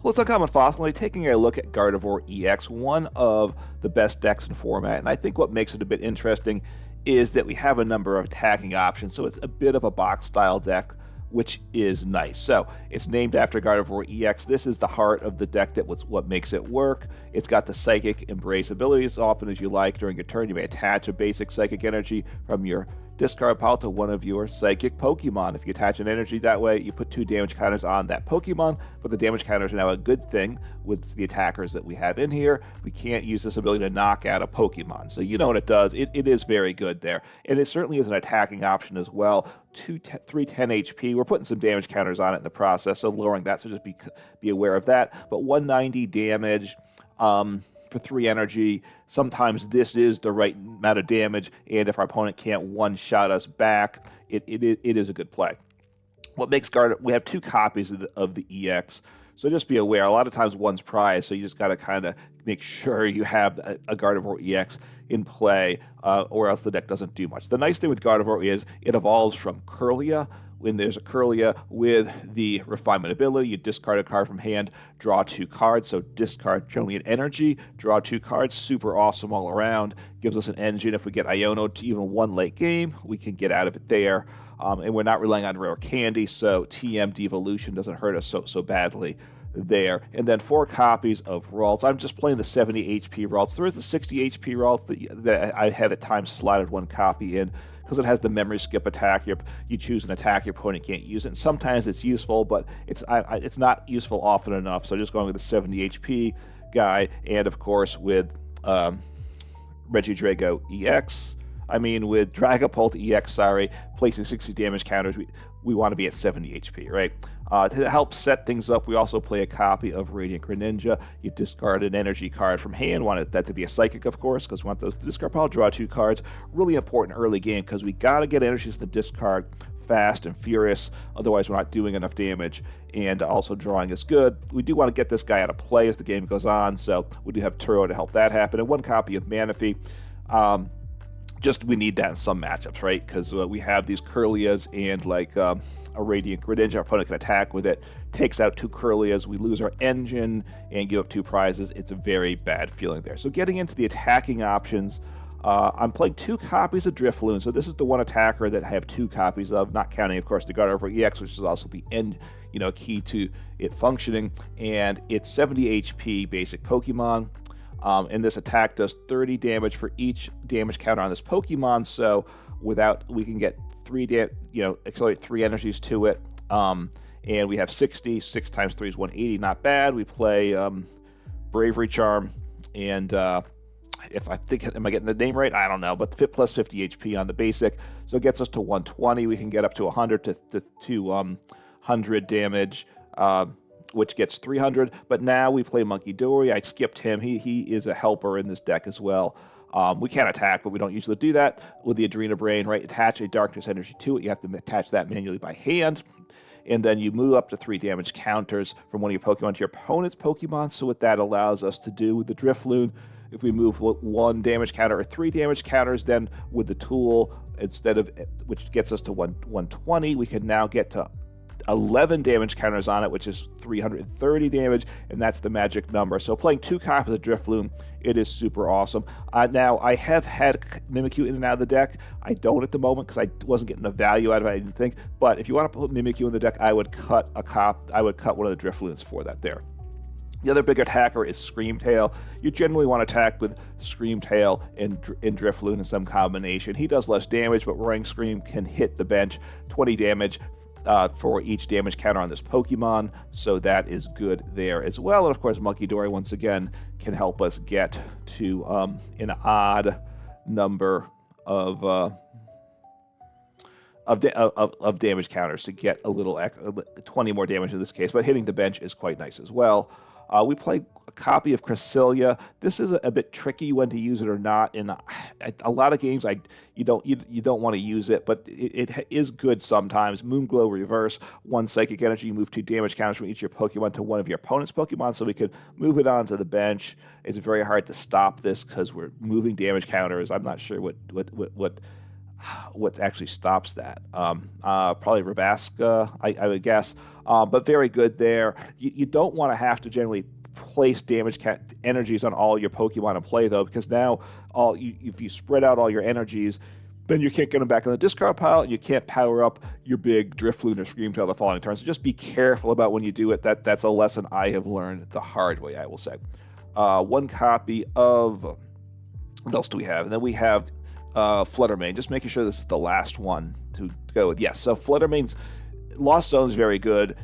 Well, it's Uncommon Fossil, taking a look at Gardevoir EX, one of the best decks in format, and I think what makes it a bit interesting is that we have a number of attacking options, so it's a bit of a box-style deck, which is nice. So it's named after Gardevoir EX. This is the heart of the deck that was what makes it work. It's got the Psychic Embrace ability as often as you like. During your turn, you may attach a basic Psychic energy from your discard pile to one of your Psychic Pokemon. If you attach an energy that way, you put 2 damage counters on that Pokemon, but the damage counters are now a good thing with the attackers that we have in here. We can't use this ability to knock out a Pokemon. So you know what it does. It is very good there. And it certainly is an attacking option as well. 310 HP. We're putting some damage counters on it in the process, so lowering that, so just be aware of that. But 190 damage, for 3 energy. Sometimes this is the right amount of damage, and if our opponent can't one-shot us back, it is a good play. What makes we have 2 copies of the EX, so just be aware. A lot of times one's prized, so you just got to kind of make sure you have a Gardevoir EX in play, or else the deck doesn't do much. The nice thing with Gardevoir is it evolves from Kirlia. When there's a Kirlia with the Refinement ability, you discard a card from hand, draw 2 cards, so discard generally an energy, draw 2 cards, super awesome all around, gives us an engine. If we get Iono to even 1 late game, we can get out of it there, and we're not relying on rare candy, so TM Devolution doesn't hurt us so badly there. And then 4 copies of Ralts. I'm just playing the 70 HP Ralts. There is the 60 HP Ralts that I have at times slotted 1 copy in, because it has the memory skip attack. You choose an attack, your opponent can't use it. And sometimes it's useful, but it's not useful often enough. So just going with the 70 HP guy, and of course with Regidrago EX. With Dragapult EX, placing 60 damage counters, we want to be at 70 HP, right? To help set things up, we also play a copy of Radiant Greninja. You discard an energy card from hand. Want that to be a Psychic, of course, because we want those to discard pile, draw 2 cards. Really important early game, because we got to get energies to discard fast and furious, otherwise we're not doing enough damage, and also drawing is good. We do want to get this guy out of play as the game goes on, so we do have Turo to help that happen, and 1 copy of Manaphy. Just we need that in some matchups, right? Because we have these Kirlias and a Radiant Greninja. Our opponent can attack with it, takes out 2 Kirlias. We lose our engine and give up 2 prizes. It's a very bad feeling there. So getting into the attacking options, I'm playing 2 copies of Drifloon. So this is the one attacker that I have 2 copies of, not counting, of course, the Gardevoir EX, which is also the end, key to it functioning. And it's 70 HP basic Pokemon. And this attack does 30 damage for each damage counter on this Pokemon, so we can get 3 accelerate 3 energies to it, and we have 60. 6 times 3 is 180, not bad. We play Bravery Charm, and if I think, am I getting the name right? I don't know, but plus 50 HP on the basic, so it gets us to 120. We can get up to 100 to 100 damage, which gets 300, but now we play Munkidori. I skipped him. He is a helper in this deck as well. We can attack, but we don't usually do that with the Adrena Brain, right? Attach a Darkness energy to it. You have to attach that manually by hand, and then you move up to 3 damage counters from one of your Pokemon to your opponent's Pokemon. So what that allows us to do with the Drifloon, if we move 1 damage counter or 3 damage counters, then with the tool, which gets us to 120, we can now get to 11 damage counters on it, which is 330 damage, and that's the magic number. So playing 2 copies of Drifloon, it is super awesome. Now, I have had Mimikyu in and out of the deck. I don't at the moment because I wasn't getting the value out of it, I didn't think. But if you want to put Mimikyu in the deck, I would cut one of the Drifloons for that there. The other big attacker is Screamtail. You generally want to attack with Screamtail and Drifloon in some combination. He does less damage, but Roaring Scream can hit the bench, 20 damage. For each damage counter on this Pokemon, so that is good there as well. And of course, Munkidori once again can help us get to an odd number of damage counters to get a little 20 more damage in this case. But hitting the bench is quite nice as well. We play a copy of Cresselia. This is a bit tricky when to use it or not. In a lot of games, you don't want to use it, but it is good sometimes. Moonglow Reverse, 1 Psychic Energy. You move 2 damage counters from each of your Pokemon to one of your opponent's Pokemon, so we could move it onto the bench. It's very hard to stop this because we're moving damage counters. I'm not sure what what actually stops that. Probably Rabaska, I would guess. But very good there. You don't want to have to generally place damage energies on all your Pokemon in play, though, because now if you spread out all your energies, then you can't get them back in the discard pile, and you can't power up your big Drifloon or Screamtail the following turn. So just be careful about when you do it. That's a lesson I have learned the hard way, I will say. One copy of... What else do we have? And then we have Flutter Mane. Just making sure this is the last one to go with. Yes, so Flutter Mane's Lost Zone is very good.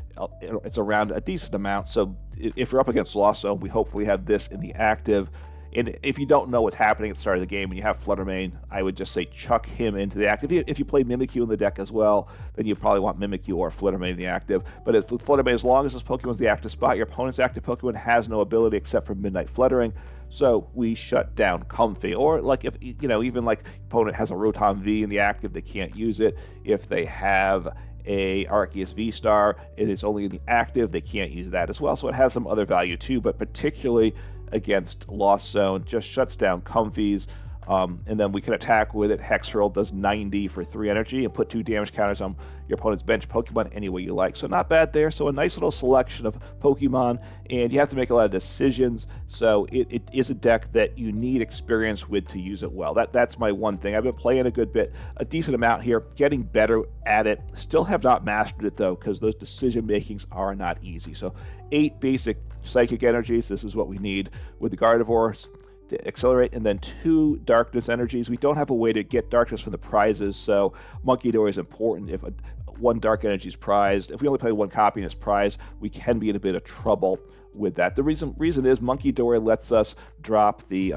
It's around a decent amount. So if you're up against Lost Zone, we hopefully have this in the active. And if you don't know what's happening at the start of the game and you have Flutter Mane, I would just say chuck him into the active. If you play Mimikyu in the deck as well, then you probably want Mimikyu or Flutter Mane in the active. But with Flutter Mane, as long as this Pokemon's the active spot, your opponent's active Pokemon has no ability except for Midnight Fluttering. So we shut down Comfy. Or like if even like opponent has a Rotom V in the active, they can't use it. If they have a Arceus V-Star, it is only in the active, they can't use that as well. So it has some other value too, but particularly against Lost Zone, just shuts down Comfies, and then we can attack with it. Hex Hurl does 90 for 3 energy and put 2 damage counters on your opponent's bench Pokemon any way you like. So not bad there. So a nice little selection of Pokemon, and you have to make a lot of decisions. So it is a deck that you need experience with to use it well. That's my one thing. I've been playing a good bit, a decent amount here, getting better at it. Still have not mastered it though, because those decision makings are not easy. So 8 basic Psychic Energies. This is what we need with the Gardevoirs to accelerate, and then 2 Darkness Energies. We don't have a way to get Darkness from the prizes, so Munkidori is important. If one Dark Energy is prized, if we only play 1 copy and it's prized, we can be in a bit of trouble with that. The reason is Munkidori lets us drop the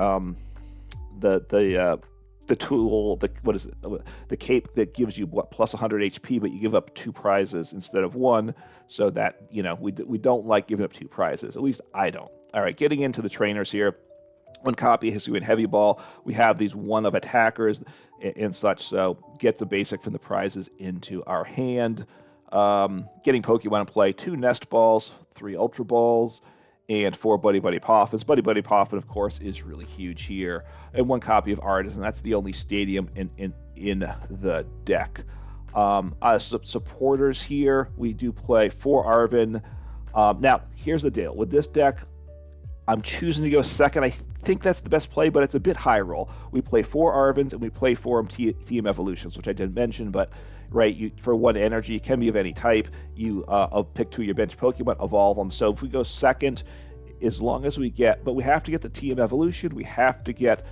tool, the cape that gives you plus 100 HP, but you give up 2 prizes instead of 1, so that we don't like giving up 2 prizes. At least I don't. All right, getting into the trainers here. 1 copy Hisuian Heavy Ball. We have these 1 of attackers and such, so get the basic from the prizes into our hand. Getting Pokemon in play, 2 Nest Balls, 3 Ultra Balls, and 4 Buddy-Buddy Poffins. Buddy-Buddy Poffin, of course, is really huge here. And 1 copy of Artazon. That's the only stadium in the deck. Supporters here, we do play 4 Arven. Now, here's the deal. With this deck, I'm choosing to go second. I think that's the best play, but it's a bit high roll. We play 4 Arvens, and we play 4 TM Evolutions, which I didn't mention, but for 1 energy, it can be of any type. You pick 2 of your bench Pokemon, evolve them. So if we go second, as long as we have to get the TM Evolution, we have to get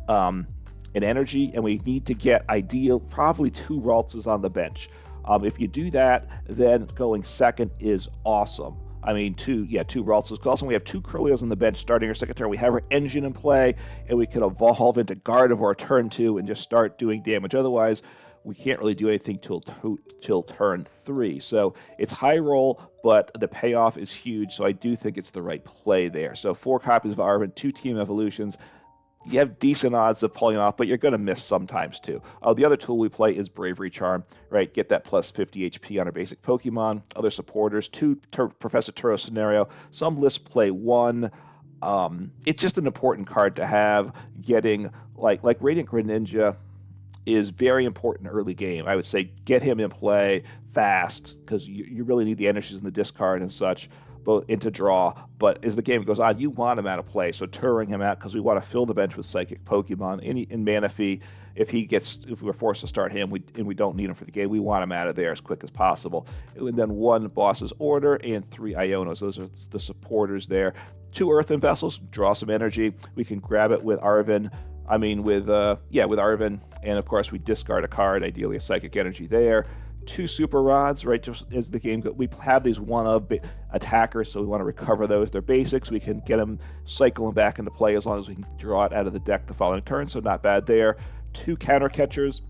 an energy, and we need to get probably 2 Ralts on the bench. If you do that, then going second is awesome. I mean, 2 Ralts. Also, we have 2 Kirlias on the bench starting our second turn. We have our engine in play, and we can evolve into Gardevoir turn 2 and just start doing damage. Otherwise, we can't really do anything till turn 3. So it's high roll, but the payoff is huge, so I do think it's the right play there. So 4 copies of Arven, 2 Team Evolutions. You have decent odds of pulling off, but you're going to miss sometimes too. The other tool we play is Bravery Charm, right? Get that plus 50 HP on our basic Pokemon. Other supporters, 2 Professor Turo scenario. Some lists play 1. It's just an important card to have. Getting like Radiant Greninja is very important early game. I would say get him in play fast, because you really need the energies in the discard and such, both into draw. But as the game goes on, you want him out of play, so touring him out, because we want to fill the bench with psychic Pokemon. In Manaphy, if we're forced to start him, and we don't need him for the game, we want him out of there as quick as possible. And then 1 Boss's Order and 3 Ionos. Those are the supporters there. 2 Earthen Vessels, draw some energy. We can grab it with Arven. With Arven, and of course we discard a card, ideally a Psychic Energy there. 2 Super Rods, right, just as the game goes. We have these 1 of attackers, so we want to recover those. They're basics. We can get them, cycle them back into play as long as we can draw it out of the deck the following turn, so not bad there. 2 Counter Catchers.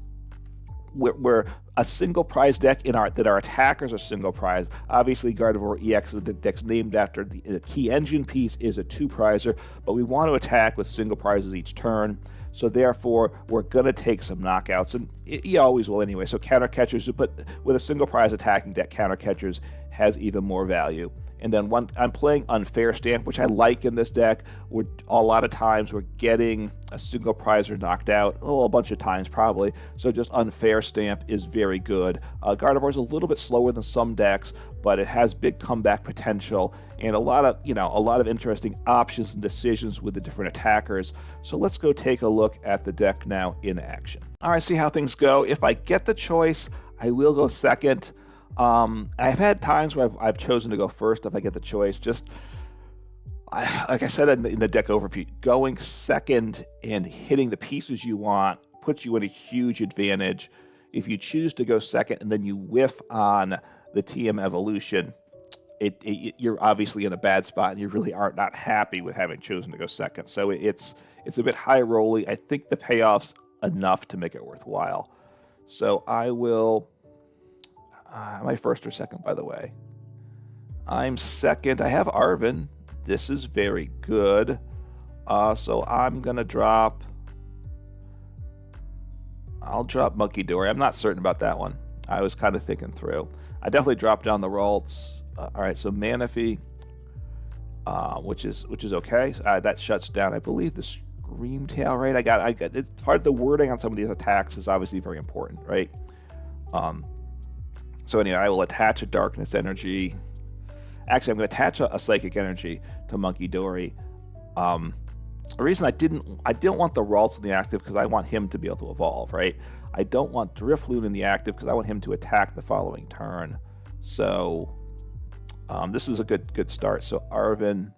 We're a single prize deck that our attackers are single prize. Obviously, Gardevoir EX, the deck's named after the key engine piece, is a 2-prizer, but we want to attack with single prizes each turn. So therefore, we're going to take some knockouts, and you always will anyway. So Counter Catchers, but with a single prize attacking deck, Counter Catchers has even more value. And then I'm playing Unfair Stamp, which I like in this deck. A lot of times we're getting a single prize or knocked out a bunch of times probably. So just Unfair Stamp is very good. Gardevoir is a little bit slower than some decks, but it has big comeback potential and a lot of interesting options and decisions with the different attackers. So let's go take a look at the deck now in action. All right, see how things go. If I get the choice, I will go second. I've had times where I've chosen to go first if I get the choice. Like I said in the deck overview, going second and hitting the pieces you want puts you in a huge advantage. If you choose to go second and then you whiff on the TM evolution, you're obviously in a bad spot and you really are not happy with having chosen to go second. So it's a bit high rolly. I think the payoff's enough to make it worthwhile. So I will... am I first or second, by the way? I'm second. I have Arven. This is very good. So I'm going to drop... I'll drop Munkidori. I'm not certain about that one. I was kind of thinking through. I definitely dropped down the Ralts. All right, so Manaphy, which is okay. That shuts down, I believe, the Scream Tail, right? I got it's part of the wording on some of these attacks is obviously very important, right? So anyway, I will attach a Darkness Energy. Actually, I'm going to attach a Psychic Energy to Munkidori. The reason I didn't want the Ralts in the active because I want him to be able to evolve, right? I don't want Drifloon in the active because I want him to attack the following turn. So this is a good start. So Arven,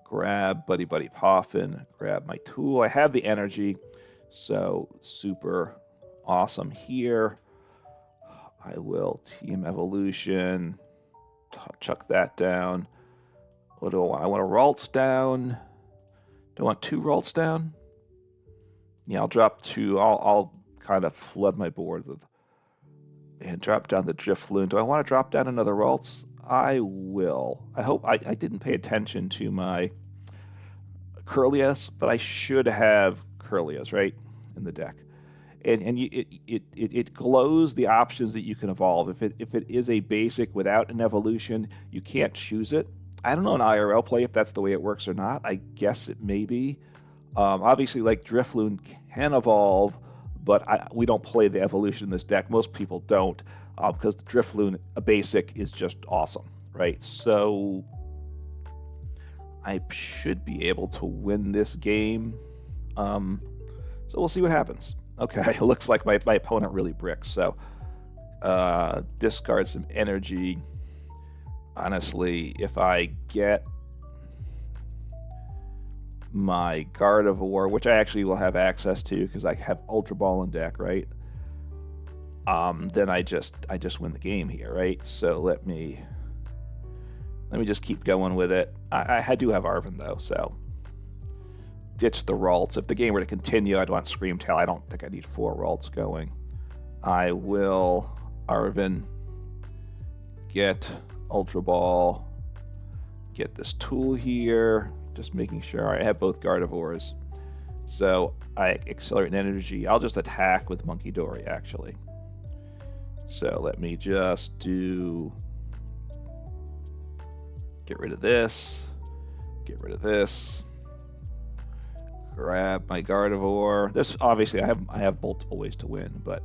grab Buddy-Buddy Poffin, grab my tool. I have the energy, so super awesome here. I will Team Evolution, chuck that down. What do I want? I want a Ralts down. Do I want 2 Ralts down? Yeah, I'll drop 2. I'll kind of flood my board with and drop down the Drifloon. Do I want to drop down another Ralts? I will. I hope I didn't pay attention to my Kirlias, but I should have Kirlias, right, in the deck. And it glows the options that you can evolve. If it is a basic without an evolution, you can't choose it. I don't know in IRL play if that's the way it works or not. I guess it may be. Obviously, like Drifloon can evolve, but we don't play the evolution in this deck. Most people don't, because the Drifloon, a basic, is just awesome, right? So I should be able to win this game. So we'll see what happens. Okay, it looks like my opponent really bricked. So discard some energy. Honestly, if I get my Gardevoir, which I actually will have access to because I have Ultra Ball in deck, right? Then I just win the game here, right? So let me just keep going with it. I do have Arven though, so ditch the Ralts. If the game were to continue, I'd want Scream Tail. I don't think I need 4 Ralts going. I will Arven, get Ultra Ball, get this tool here, just making sure I have both Gardevoirs. So I accelerate an energy. I'll just attack with Munkidori, actually. So let me just get rid of this, get rid of this, grab my Gardevoir. This obviously I have multiple ways to win, but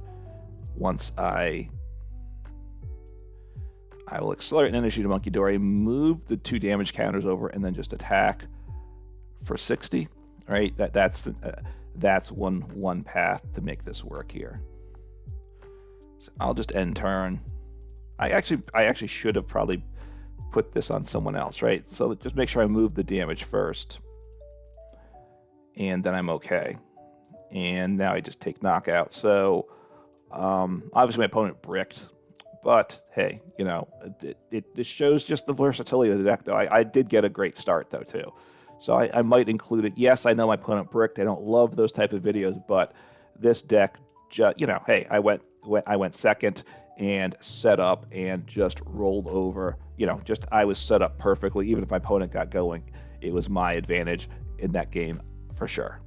once I will accelerate an energy to Munkidori, move the 2 damage counters over, and then just attack for 60. Right? That's one path to make this work here. So I'll just end turn. I actually should have probably put this on someone else, right? So just make sure I move the damage first, and then I'm okay. And now I just take knockout. So obviously my opponent bricked, but hey, you know, it shows just the versatility of the deck, though. I did get a great start, though, too. So I might include it. Yes, I know my opponent bricked. I don't love those type of videos, but this deck, you know, hey, I went second and set up and just rolled over. You know, just I was set up perfectly. Even if my opponent got going, it was my advantage in that game for sure.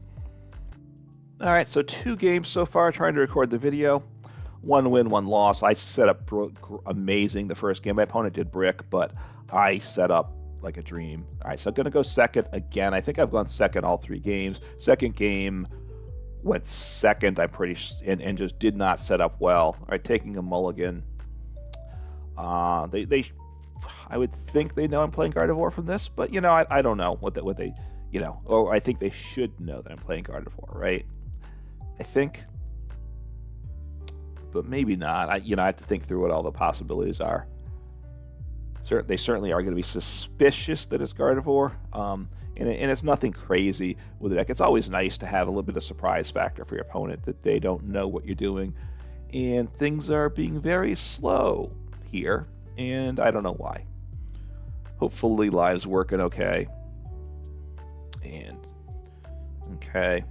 All right, so 2 games so far trying to record the video. 1 win, 1 loss. I set up amazing the first game. My opponent did brick, but I set up like a dream. All right, so I'm going to go second again. I think I've gone second all 3 games. Second game went second, I'm pretty and just did not set up well. All right, taking a mulligan. I would think they know I'm playing Gardevoir from this, but you know, I don't know what they you know, or I think they should know that I'm playing Gardevoir, right? I think, but maybe not. I have to think through what all the possibilities are. They certainly are going to be suspicious that it's Gardevoir, and it's nothing crazy with the deck. It's always nice to have a little bit of surprise factor for your opponent, that they don't know what you're doing, and things are being very slow here, and I don't know why. Hopefully live's working okay. And okay,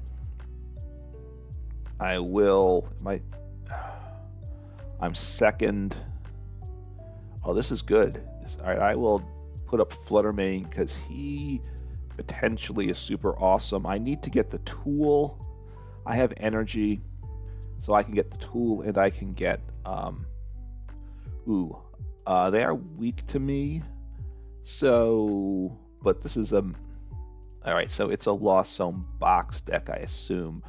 I'm second. Oh, this is good. All right, I will put up Flutter Mane because he potentially is super awesome. I need to get the tool. I have energy, so I can get the tool, and I can get they are weak to me. So, but this is all right, so it's a Lost Zone box deck, I assume.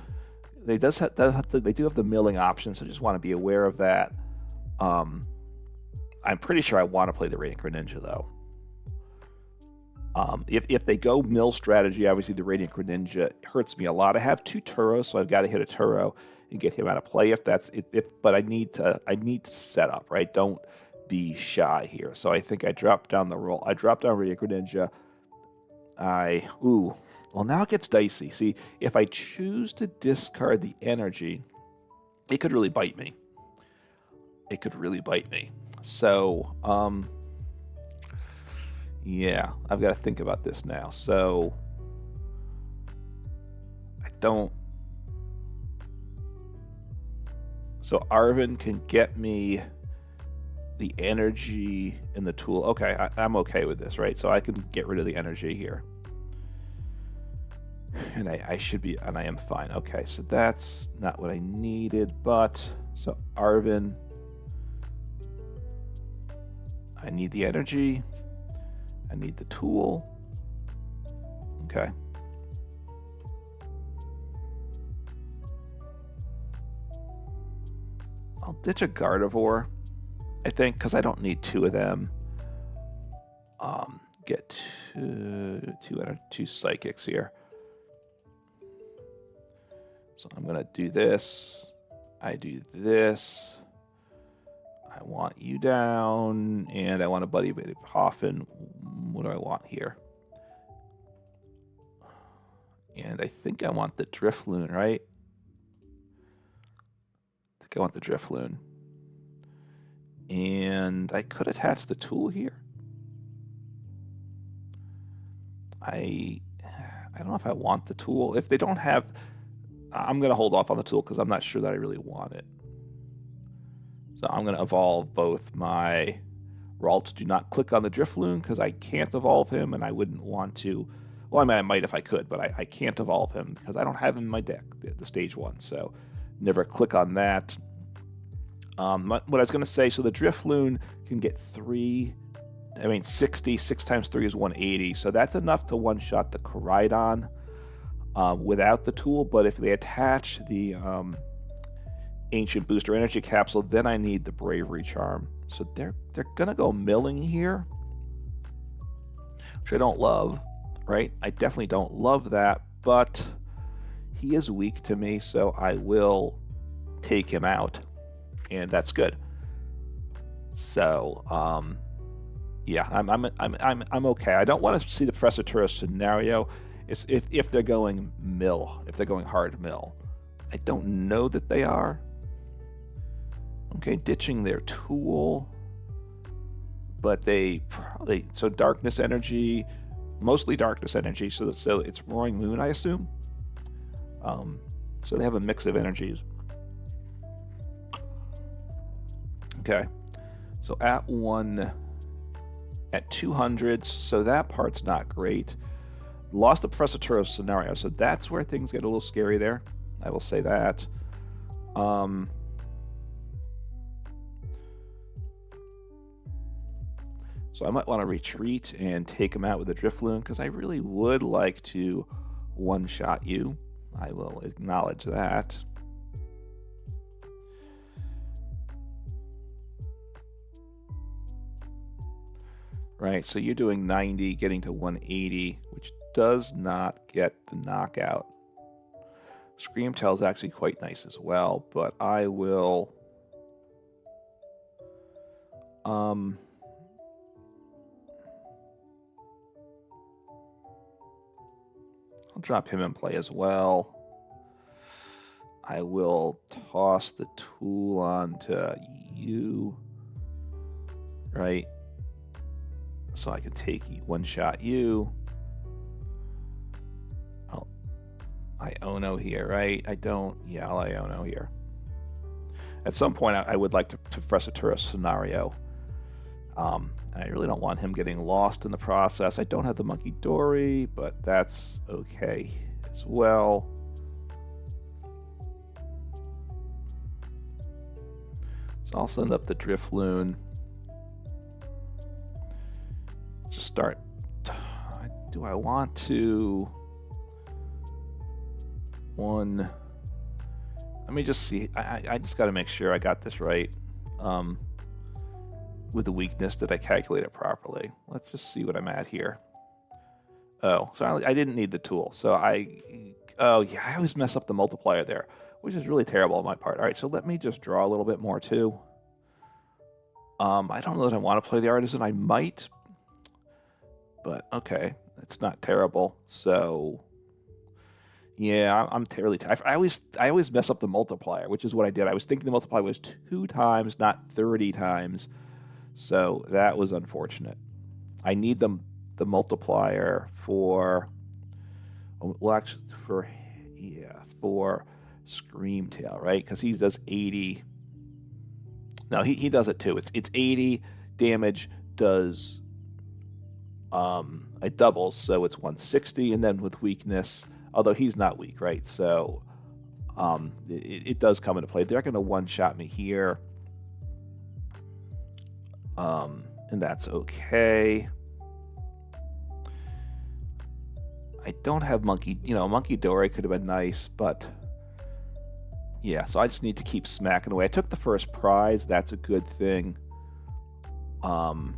They do have the milling option, so just want to be aware of that. I'm pretty sure I want to play the Radiant Greninja, though. If they go mill strategy, obviously the Radiant Greninja hurts me a lot. I have 2 Turos, so I've got to hit a Turo and get him out of play if that's it. But I need to set up, right? Don't be shy here. So I think I dropped down the roll. I dropped down Radiant Greninja. Well, now it gets dicey. See, if I choose to discard the energy, it could really bite me. So, yeah, I've got to think about this now. So, so Arven can get me the energy and the tool. Okay, I'm okay with this, right? So I can get rid of the energy here. And I should be, and I am fine. Okay, so that's not what I needed, but, so Arven, I need the energy, I need the tool. Okay. I'll ditch a Gardevoir, I think, because I don't need 2 of them. Get two psychics here. So I'm going to do this. I do this. I want you down, and I want a Buddy-Buddy Poffin. What do I want here? And I think I want the Drifloon, right? I think I want the Drifloon. And I could attach the tool here. I don't know if I want the tool. If they don't have, I'm going to hold off on the tool because I'm not sure that I really want it. So I'm going to evolve both my Ralts. Do not click on the Drifloon because I can't evolve him, and I wouldn't want to. Well, I mean, I might if I could, but I can't evolve him because I don't have him in my deck, the stage 1. So never click on that. What I was going to say, so the Drifloon can get 60, 6 times 3 is 180, so that's enough to one-shot the Koraidon without the tool, but if they attach the Ancient Booster Energy Capsule, then I need the Bravery Charm. So they're going to go milling here, which I don't love, right? I definitely don't love that, but he is weak to me, so I will take him out. And that's good. So, yeah, I'm okay. I don't want to see the Professor Turo scenario. It's if they're going mill, if they're going hard mill. I don't know that they are. Okay, ditching their tool, but they probably, so darkness energy, mostly darkness energy. So it's Roaring Moon, I assume. So they have a mix of energies. Okay, so at 200, so that part's not great. Lost the Professor Turo scenario, so that's where things get a little scary there. I will say that. So I might want to retreat and take him out with a Drifloon, because I really would like to one-shot you. I will acknowledge that. Right, so you're doing 90, getting to 180, which does not get the knockout. Scream Tail is actually quite nice as well, but I will... I'll drop him in play as well. I will toss the tool onto you, right? So I can take one-shot you. Iono here, right? I don't... Yeah, I'll Iono here. At some point, I would like to press a Turo scenario. And I really don't want him getting lost in the process. I don't have the Munkidori, but that's okay as well. So I'll send up the Drifloon. Just start. Do I want to... One... Let me just see. I just got to make sure I got this right. With the weakness, did I calculate it properly? Let's just see what I'm at here. Oh, so I didn't need the tool. So oh yeah, I always mess up the multiplier there, which is really terrible on my part. All right, so let me just draw a little bit more too. I don't know that I want to play the Artazon. I might, but okay, it's not terrible. So yeah, I'm really tired. I always mess up the multiplier, which is what I did. I was thinking the multiplier was 2 times, not 30 times. So that was unfortunate. I need the multiplier for, well, actually for Scream Tail, right? Because he does 80. No, he does it too. It's 80 damage, does it doubles, so it's 160, and then with weakness, although he's not weak, right? So it does come into play. They're going to one-shot me here. And that's okay. I don't have Munkidori could have been nice, but yeah, so I just need to keep smacking away. I took the first prize, that's a good thing. So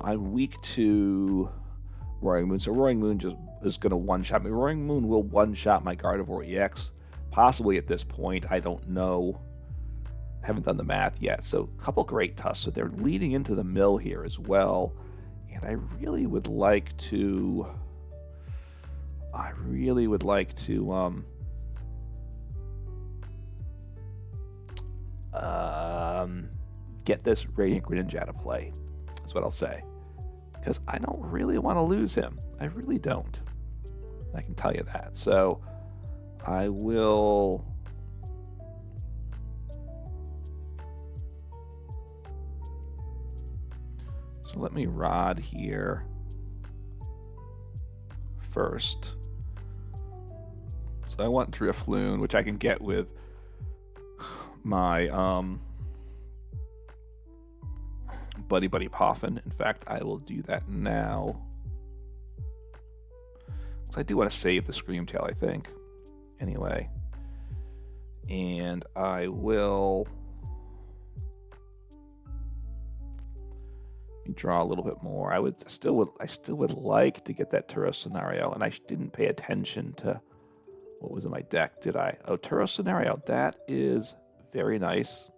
I'm weak to Roaring Moon, so Roaring Moon just is going to one-shot me. Roaring Moon will one-shot my Gardevoir EX, possibly at this point, I don't know. Haven't done the math yet. So a couple great tusks. So they're leading into the mill here as well. And I really would like to get this Radiant Greninja out of play. That's what I'll say. Because I don't really want to lose him. I really don't. I can tell you that. So I will... So let me rod here first. So I want Drifloon, which I can get with my Buddy-Buddy Poffin. In fact, I will do that now. Because I do want to save the Scream Tail, I think. Anyway. And I will... draw a little bit more. I still would like to get that Turo scenario, and I didn't pay attention to what was in my deck, did I? Oh, Turo scenario. That is very nice.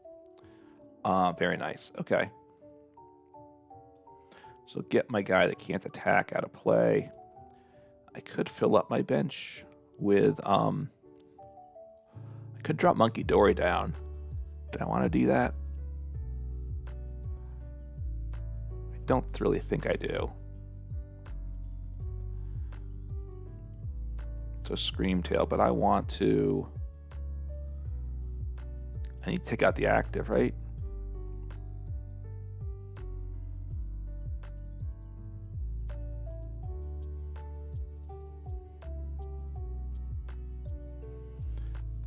Very nice. Okay. So get my guy that can't attack out of play. I could fill up my bench with I could drop Munkidori down. Do I want to do that? Don't really think I do. So Scream Tail, but I want to... I need to take out the active, right?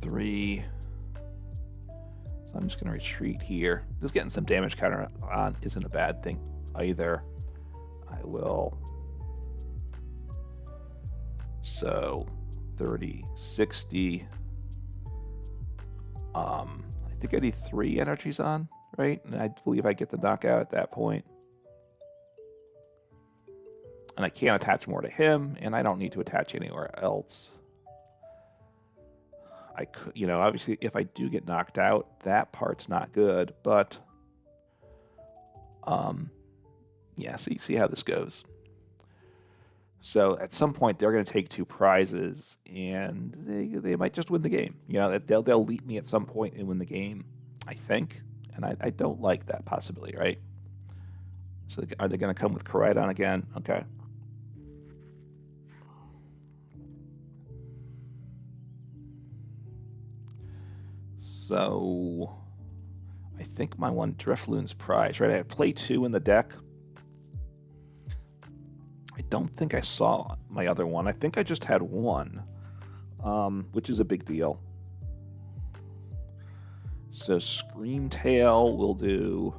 Three. So I'm just going to retreat here. Just getting some damage counter on isn't a bad thing either. I will. So 30, 60. I think I need 3 energies on, right? And I believe I get the knockout at that point. And I can't attach more to him, and I don't need to attach anywhere else. I could, you know, obviously if I do get knocked out, that part's not good, but yeah, see how this goes. So at some point they're going to take 2 prizes, and they might just win the game. You know, they'll leap me at some point and win the game, I think, and I don't like that possibility, right? So are they going to come with Koraidon again? Okay. So I think my one Drifloon's prize, right? I play 2 in the deck. I don't think I saw my other one. I think I just had 1, which is a big deal. So Screamtail will do,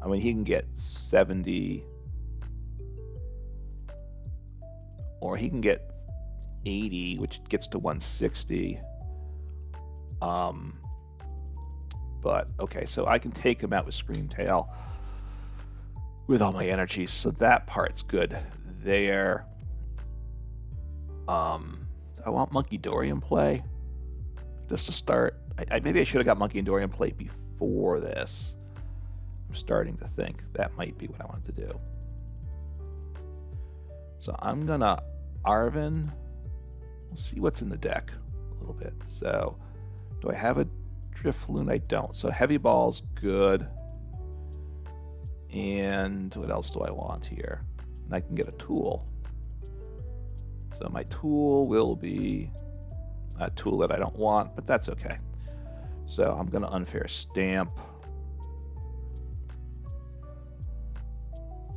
I mean, he can get 70, or he can get 80, which gets to 160. But okay, so I can take him out with Screamtail with all my energies, so that part's good there. I want Munkidori in play just to start. Maybe I should have got Munkidori in play before this. I'm starting to think that might be what I wanted to do. So I'm gonna Arven. We'll see what's in the deck a little bit. So do I have a Drifloon? I don't. So Heavy Ball's good. And what else do I want here? And I can get a tool. So my tool will be a tool that I don't want, but that's okay. So I'm going to Unfair Stamp.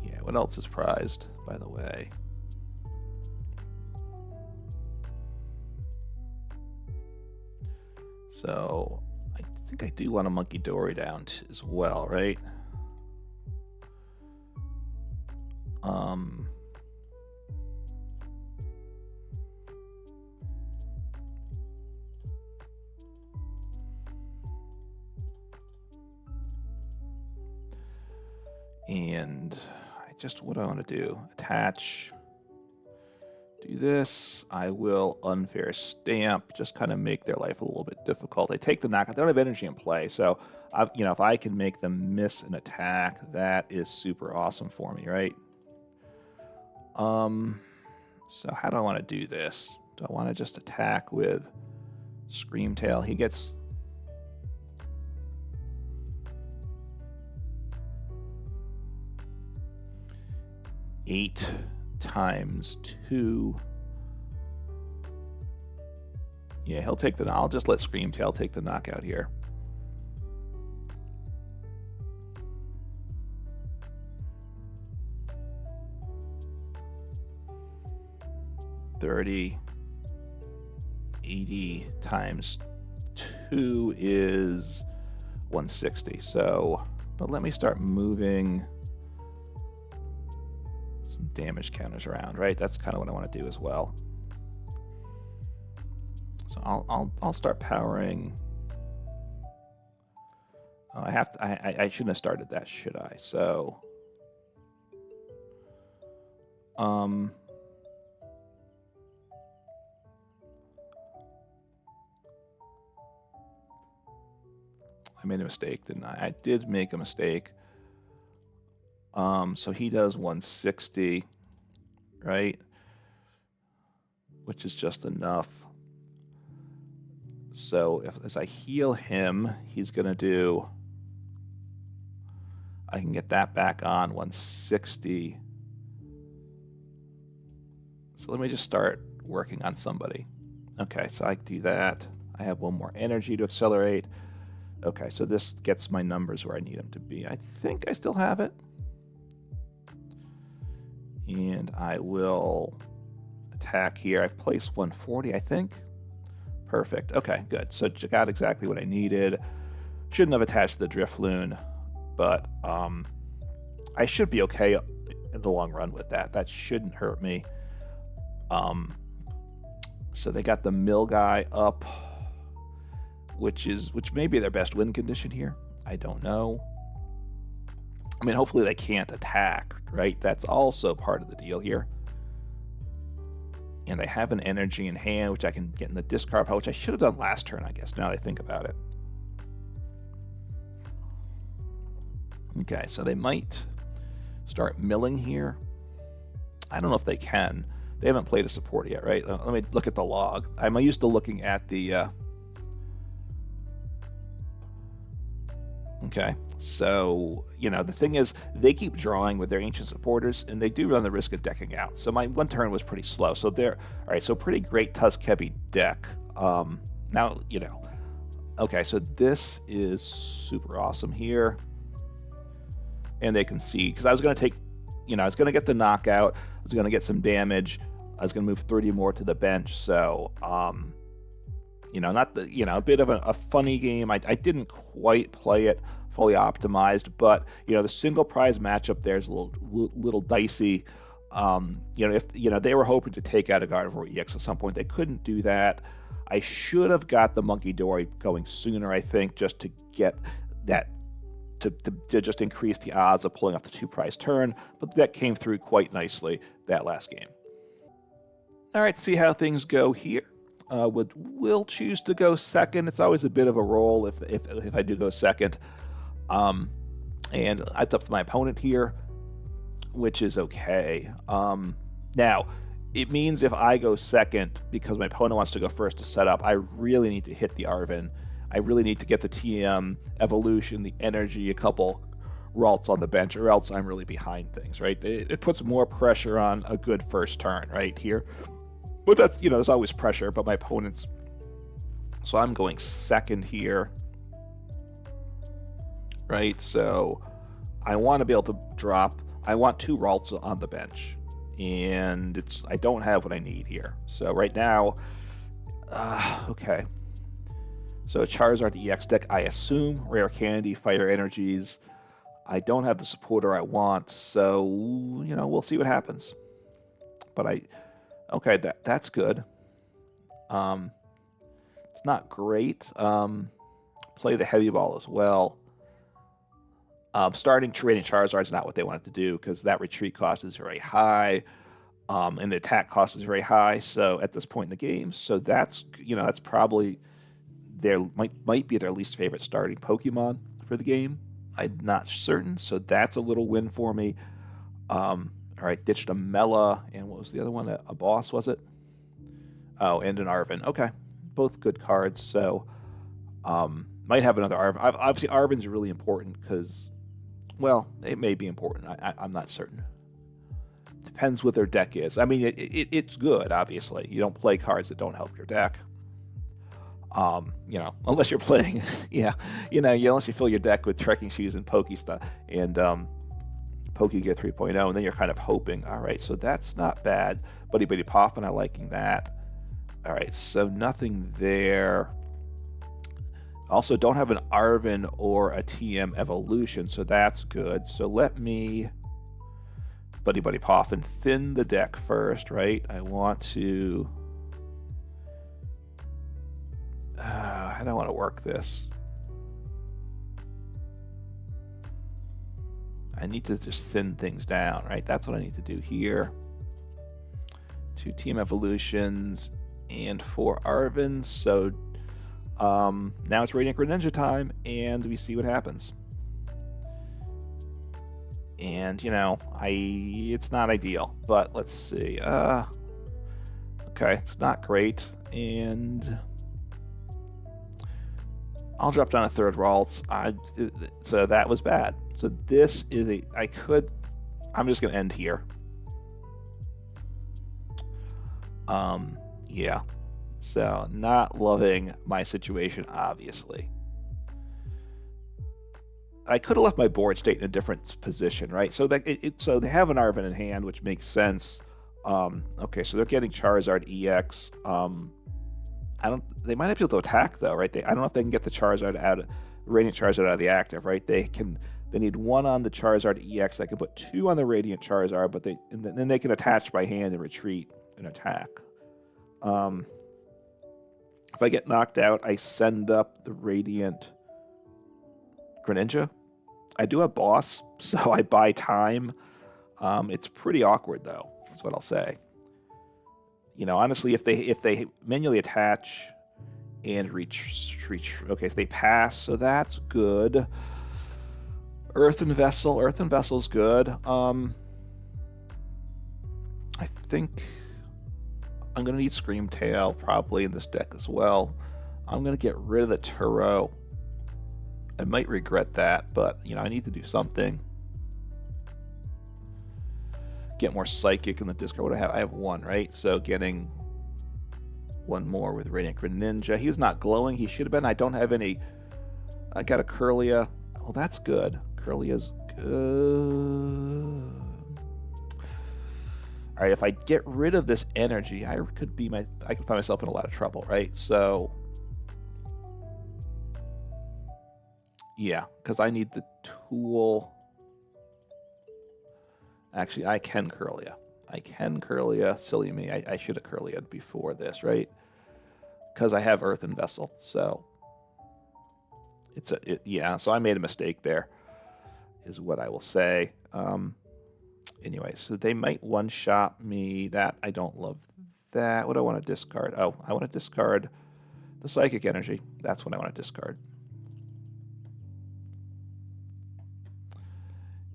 Yeah, what else is prized, by the way? So I think I do want a Munkidori down as well, right? And what do I want to do? Attach. Do this. I will Unfair Stamp. Just kind of make their life a little bit difficult. They take the knockout. They don't have energy in play, so you know, if I can make them miss an attack, that is super awesome for me, right? So how do I want to do this? Do I want to just attack with Screamtail? He gets 8 times 2. Yeah, he'll take the. I'll just let Screamtail take the knockout here. $30, 80 times 2 is 160. So, but let me start moving some damage counters around, right? That's kind of what I want to do as well. So I'll start powering. Oh, I shouldn't have started that, should I? So, I made a mistake, didn't I? I did make a mistake. So he does 160, right? Which is just enough. So as I heal him, he's going to do... I can get that back on 160. So let me just start working on somebody. Okay, so I do that. I have 1 more energy to accelerate. Okay, so this gets my numbers where I need them to be. I think I still have it. And I will attack here. I place 140, I think. Perfect. Okay, good. So got exactly what I needed. Shouldn't have attached the Drifloon, but I should be okay in the long run with that. That shouldn't hurt me. So they got the mill guy up, which may be their best win condition here. I don't know. I mean, hopefully they can't attack, right? That's also part of the deal here. And I have an energy in hand, which I can get in the discard pile, which I should have done last turn, I guess, now that I think about it. Okay, so they might start milling here. I don't know if they can. They haven't played a support yet, right? Let me look at the log. I'm used to looking at the... Okay, so, you know, the thing is, they keep drawing with their ancient supporters, and they do run the risk of decking out. So my one turn was pretty slow. So all right, so pretty great Tusk-heavy deck. Now, you know, okay, so this is super awesome here. And they can see, because I was going to take, you know, I was going to get the knockout, I was going to get some damage, I was going to move 30 more to the bench, so, you know, not the, you know, a bit of a funny game. I didn't quite play it fully optimized, but, you know, the single prize matchup there is a little dicey. You know, if, you know, they were hoping to take out a Gardevoir EX at some point, they couldn't do that. I should have got the Munkidori going sooner, I think, just to get that, to just increase the odds of pulling off the 2-prize turn, but that came through quite nicely that last game. All right, see how things go here. We'll choose to go second. It's always a bit of a roll if I do go second. And it's up to my opponent here, which is okay. Now, it means if I go second, because my opponent wants to go first to set up, I really need to hit the Arven. I really need to get the TM, evolution, the energy, a couple Ralts on the bench, or else I'm really behind things, right? It puts more pressure on a good first turn, right, here. But that's, you know, there's always pressure, but my opponent's... So I'm going second here, right? So I want to be able to drop... I want 2 Ralts on the bench, and I don't have what I need here. So right now... okay. So Charizard EX deck, I assume. Rare Candy, Fire Energies. I don't have the supporter I want, so, you know, we'll see what happens. But okay, that's good. It's not great. Play the heavy ball as well. Starting Radiant Charizard is not what they wanted to do, because that retreat cost is very high, and the attack cost is very high. So at this point in the game, so that's, you know, that's probably might be their least favorite starting Pokemon for the game. I'm not certain, so that's a little win for me. All right, ditched a Mela, and what was the other one? A boss, was it? Oh, and an Arven. Okay, both good cards. So might have another Arven. Obviously, Arven's really important because, well, it may be important. I'm not certain. Depends what their deck is. I mean, it's good, obviously. You don't play cards that don't help your deck. You know, unless you're playing, yeah, you know, unless you fill your deck with trekking shoes and Pokéstuff and Pokégear 3.0, and then you're kind of hoping. All right, so that's not bad. Buddy-Buddy Poffin, I'm liking that. All right, so nothing there. Also, don't have an Arven or a TM evolution, so that's good. So let me Buddy-Buddy Poffin thin the deck first, right? I want to... I don't want to work this. I need to just thin things down, right? That's what I need to do here. 2 team evolutions and 4 Arvens. So now it's Radiant Greninja time, and we see what happens. And, you know, it's not ideal, but let's see. Okay, it's not great, and... I'll drop down a 3rd Ralts. So that was bad. So this is I'm just going to end here. Yeah. So not loving my situation, obviously. I could have left my board state in a different position, right? So so they have an Arven in hand, which makes sense. Okay, so they're getting Charizard EX. They might not be able to attack though, right? I don't know if they can get the Charizard out Radiant Charizard out of the active, right? They need 1 on the Charizard EX. I can put 2 on the Radiant Charizard, but then they can attach by hand and retreat and attack. If I get knocked out, I send up the Radiant Greninja. I do have boss, so I buy time. It's pretty awkward, though. That's what I'll say. You know, honestly, if they manually attach and reach, okay, so they pass, so that's good. Earthen Vessel's good. I think I'm gonna need Screamtail probably in this deck as well. I'm gonna get rid of the Turo. I might regret that, but you know, I need to do something. Get more Psychic in the discard. What do I have? I have 1, right? So getting 1 more with Radiant Greninja. He's not glowing. He should have been. I don't have any. I got a Kirlia. Oh, that's good. Kirlia's good. All right, if I get rid of this energy, I could find myself in a lot of trouble, right? So yeah, because I need the tool. Actually, I can Kirlia. Silly me. I should have Kirlia'd before this, right? Because I have Earthen Vessel. So yeah. So I made a mistake there, is what I will say. Anyway, so they might one-shot me. That I don't love that. What do I want to discard? Oh, I want to discard the Psychic Energy. That's what I want to discard.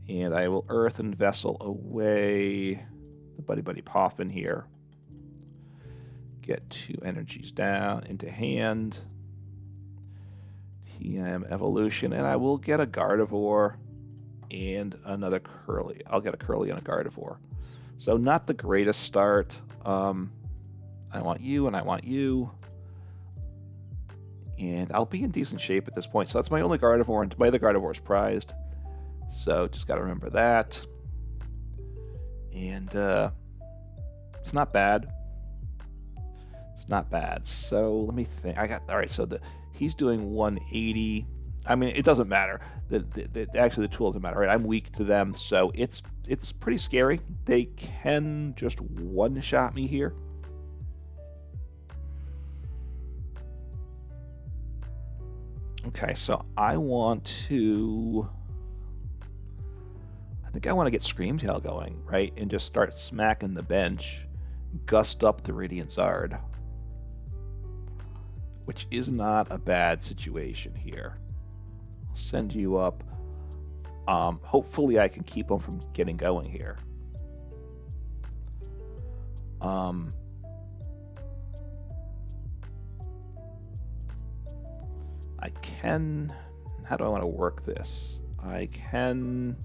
And I will Earthen Vessel away the Buddy-Buddy Poffin here. Get 2 energies down into hand. TM Evolution, and I will get a Gardevoir and another Kirlia. I'll get a Kirlia and a Gardevoir. So not the greatest start. I want you, and I want you. And I'll be in decent shape at this point. So that's my only Gardevoir, and my other Gardevoir is prized. So just got to remember that. And it's not bad. It's not bad. So let me think. All right, so he's doing 180. I mean, it doesn't matter. Actually, the tool doesn't matter, right? I'm weak to them, so it's pretty scary. They can just one-shot me here. Okay, so I think I want to get Screamtail going, right? And just start smacking the bench, gust up the Radiant Zard, which is not a bad situation here. I'll send you up. Hopefully I can keep them from getting going here. I can... How do I want to work this? I can...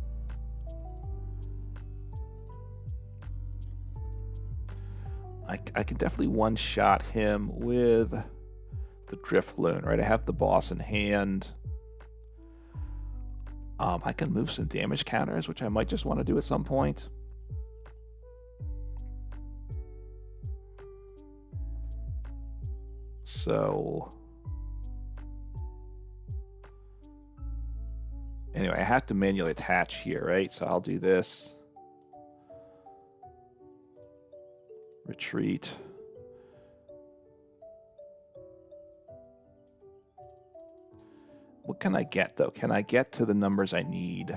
I can definitely one-shot him with the Drifloon, right? I have the boss in hand. I can move some damage counters, which I might just want to do at some point. So... Anyway, I have to manually attach here, right? So I'll do this. Retreat. What can I get, though? Can I get to the numbers I need?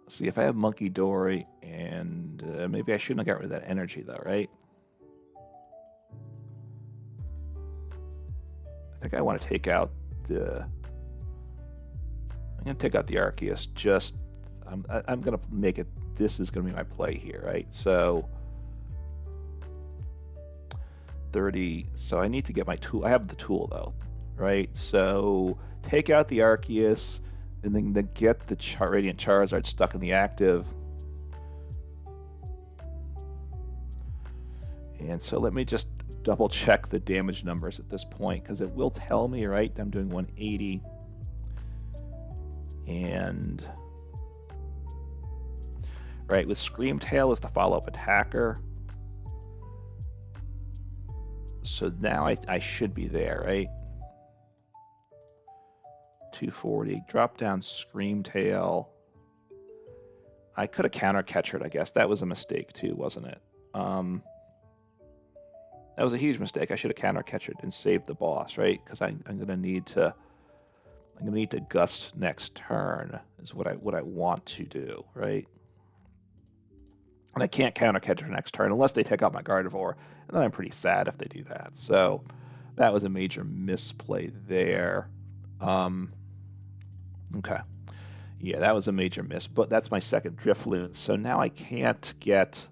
Let's see, if I have Munkidori, and maybe I shouldn't have got rid of that energy, though, right? I think I want to take out the... I'm going to take out the Arceus. Just, I'm going to make it... This is going to be my play here, right? So... 30. So I need to get my tool. I have the tool, though, right? So take out the Arceus, and then get the Radiant Charizard stuck in the active. And so let me just double check the damage numbers at this point, because it will tell me, right? I'm doing 180. And right, with Screamtail as the follow-up attacker. So now I should be there, right? 240. Drop down Scream Tail. I could have counter catchered, I guess. That was a mistake too, wasn't it? That was a huge mistake. I should have counter catchered and saved the boss, right? Because I'm gonna need to gust next turn is what I want to do, right? And I can't counter catcher next turn unless they take out my Gardevoir, and then I'm pretty sad if they do that. So that was a major misplay there. Okay. Yeah, that was a major miss, but that's my second Drifloon. So now I can't get...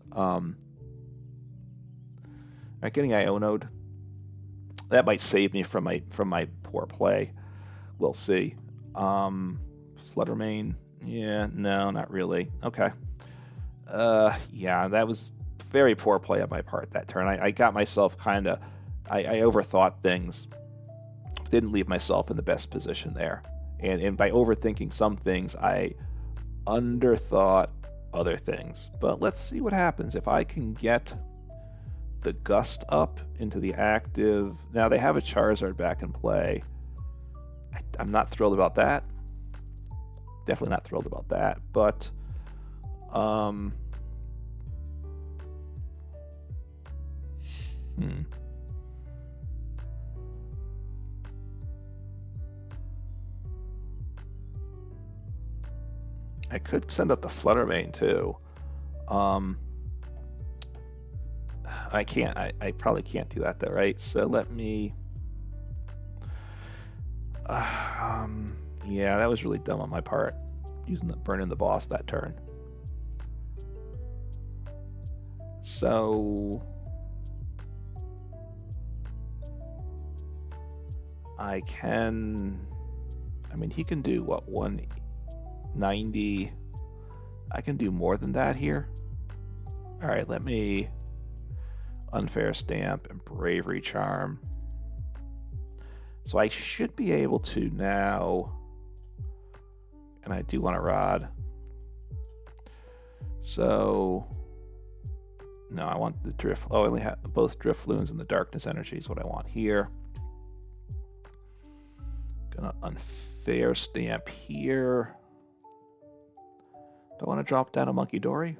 getting Iono'd. That might save me from my poor play. We'll see. Flutter Mane. Yeah, no, not really. Okay. Yeah, that was very poor play on my part that turn. I got myself kind of... I overthought things. Didn't leave myself in the best position there. And by overthinking some things, I underthought other things. But let's see what happens. If I can get the Gust up into the active... Now, they have a Charizard back in play. I'm not thrilled about that. Definitely not thrilled about that. But... I could send up the Flutter Mane too. I can't. I probably can't do that though, right? So let me. Yeah, that was really dumb on my part, burning the boss that turn. So I can. I mean, he can do what, 190. I can do more than that here. All right, let me Unfair Stamp and Bravery Charm. So I should be able to now, and I do want a Rod. So no, I want the Drift. Oh, I only have both Drifloons and the Darkness Energy is what I want here. Gonna Unfair Stamp here. Do I want to drop down a Munkidori?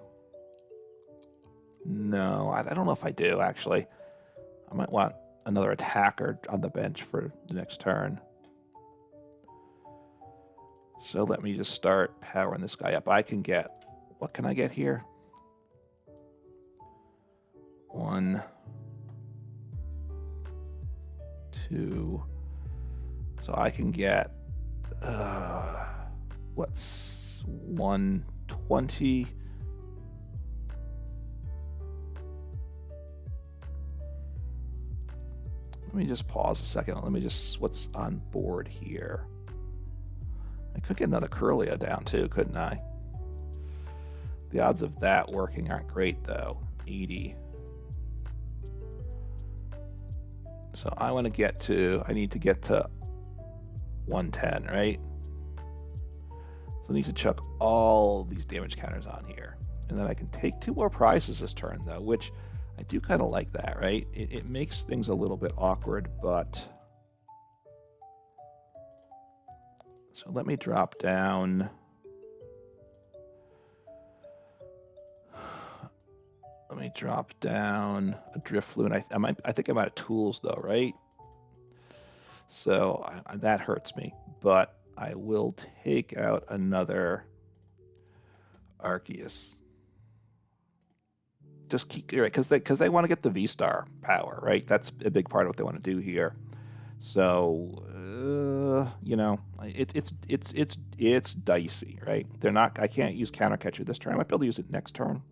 No, I don't know if I do, actually. I might want another attacker on the bench for the next turn. So let me just start powering this guy up. I can get... What can I get here? 1, 2... So I can get... what's 120... Let me just pause a second. Let me just... What's on board here? I could get another Kirlia down too, couldn't I? The odds of that working aren't great though. 80. So I want to get to... I need to get to 110, right? So I need to chuck all these damage counters on here. And then I can take 2 more prizes this turn though, which... I do kind of like that, right? It makes things a little bit awkward, but... So let me drop down... Let me drop down a Drifloon. I think I'm out of tools, though, right? So that hurts me. But I will take out another Arceus. Just keep right because they want to get the V-Star power, right? That's a big part of what they want to do here. So you know, it's dicey, right? They're not. I can't use counter catcher this turn. I might be able to use it next turn.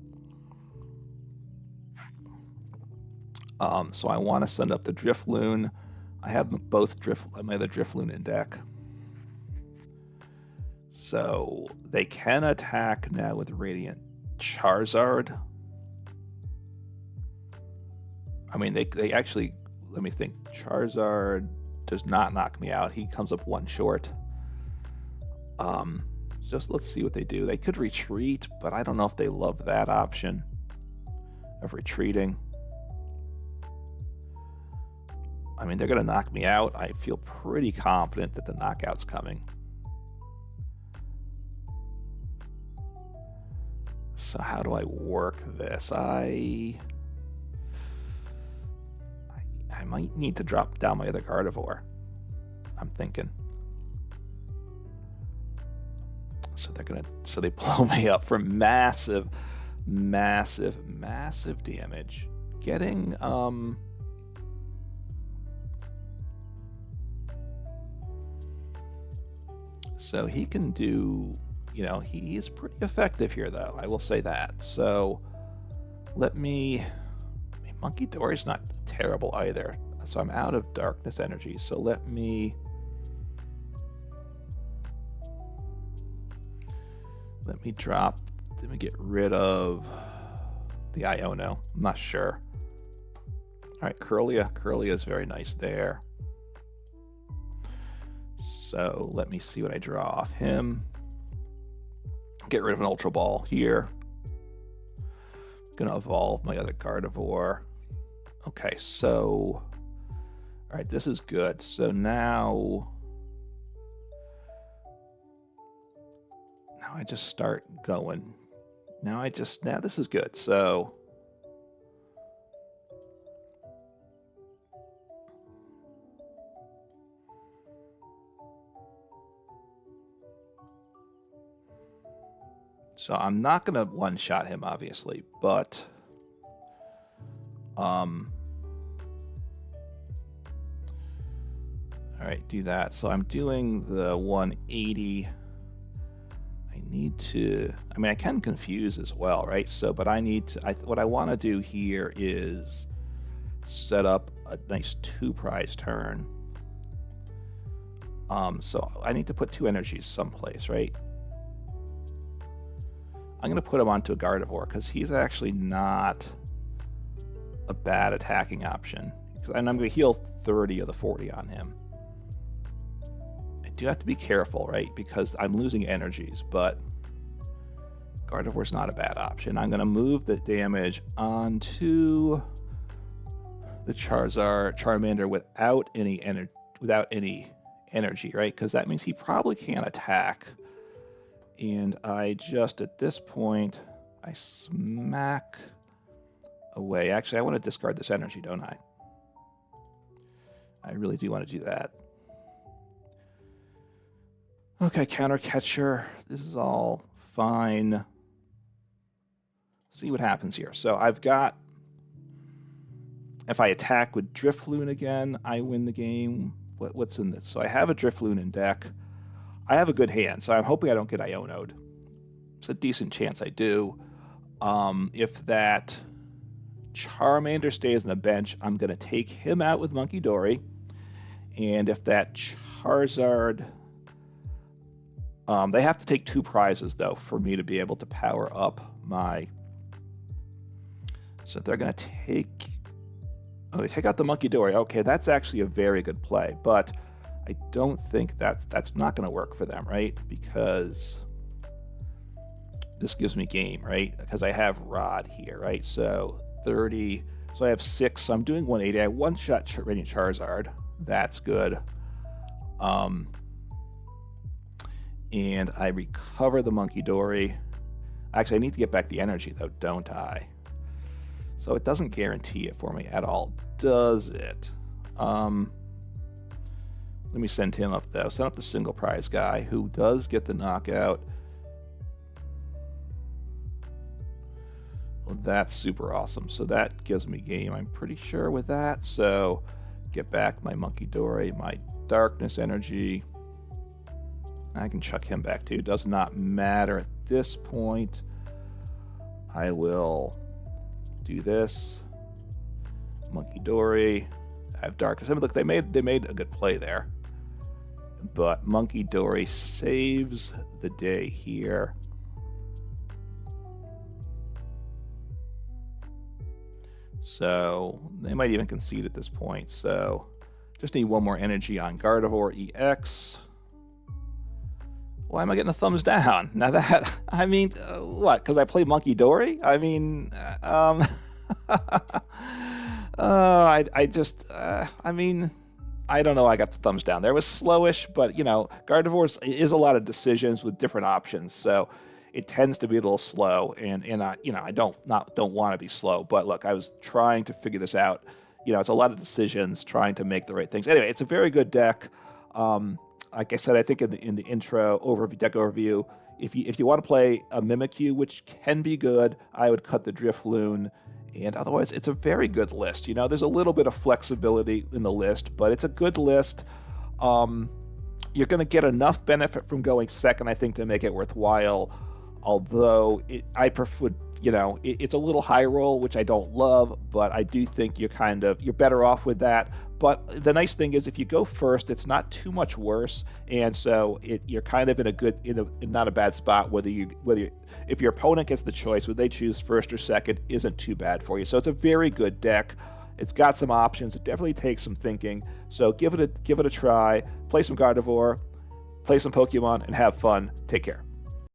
So I want to send up the Drifloon. I have both my other Drifloon in deck. So they can attack now with Radiant Charizard. I mean, they actually, let me think. Charizard does not knock me out. He comes up 1 short. Just let's see what they do. They could retreat, but I don't know if they love that option of retreating. I mean, they're going to knock me out. I feel pretty confident that the knockout's coming. So how do I work this? I might need to drop down my other Gardevoir. I'm thinking. So they blow me up for massive, massive, massive damage. Getting so he can do, you know, he is pretty effective here though, I will say that. So let me, I mean, Munkidori's not terrible either. So I'm out of darkness energy. So let me get rid of the Iono. I'm not sure. All right, Kirlia is very nice there. So let me see what I draw off him. Get rid of an Ultra Ball here. Gonna evolve my other Gardevoir. Okay, so all right, this is good. So now I just start going. Now this is good. So I'm not gonna one-shot him, obviously, but all right, do that. So I'm doing the 180. I mean, I can confuse as well, right? So, but I need to, what I want to do here is set up a nice 2-prize turn. So I need to put 2 energies someplace, right? I'm going to put him onto a Gardevoir because he's actually not a bad attacking option. And I'm going to heal 30 of the 40 on him. You have to be careful, right? Because I'm losing energies, but Gardevoir's not a bad option. I'm going to move the damage onto the Charmander without any energy, right? Because that means he probably can't attack. And I just, at this point, I smack away. Actually, I want to discard this energy, don't I? I really do want to do that. Okay, counter catcher. This is all fine. See what happens here. So I've got, if I attack with Drifloon again, I win the game. What's in this? So I have a Drifloon in deck. I have a good hand, so I'm hoping I don't get Iono'd. It's a decent chance I do. If that Charmander stays on the bench, I'm going to take him out with Munkidori. And if that Charizard... they have to take 2 prizes, though, for me to be able to power up my... So they're going to take... Oh, they take out the Munkidori. Okay, that's actually a very good play, but I don't think that's not going to work for them, right? Because this gives me game, right? Because I have Rod here, right? So 30... So I have 6, so I'm doing 180. I one-shot Radiant Charizard. That's good. And I recover the Munkidori. Actually, I need to get back the energy, though, don't I? So it doesn't guarantee it for me at all, does it? Let me send him up, though. Send up the single prize guy, who does get the knockout. Well, that's super awesome. So that gives me game, I'm pretty sure, with that. So get back my Munkidori, my darkness energy. I can chuck him back too. Does not matter at this point. I will do this. Munkidori. I have darkness. I mean, look, they made a good play there. But Munkidori saves the day here. So they might even concede at this point. So just need 1 more energy on Gardevoir EX. Why am I getting a thumbs down? Now that, I mean, what? Because I play Munkidori? I mean, I mean, I don't know. I got the thumbs down. There was slowish, but, you know, Gardevoir is a lot of decisions with different options. So it tends to be a little slow, and I, you know, I don't want to be slow. But look, I was trying to figure this out. You know, it's a lot of decisions, trying to make the right things. Anyway, it's a very good deck. Like I said, I think in the intro deck overview, if you want to play a Mimikyu, which can be good, I would cut the Drifloon. And otherwise, it's a very good list. You know, there's a little bit of flexibility in the list, but it's a good list. You're going to get enough benefit from going second, I think, to make it worthwhile. Although I prefer, you know, it's a little high roll, which I don't love, but I do think you're better off with that. But the nice thing is, if you go first, it's not too much worse, and so you're kind of in not a bad spot. If your opponent gets the choice, whether they choose first or second, isn't too bad for you. So it's a very good deck. It's got some options. It definitely takes some thinking. So give it a try. Play some Gardevoir, play some Pokemon, and have fun. Take care.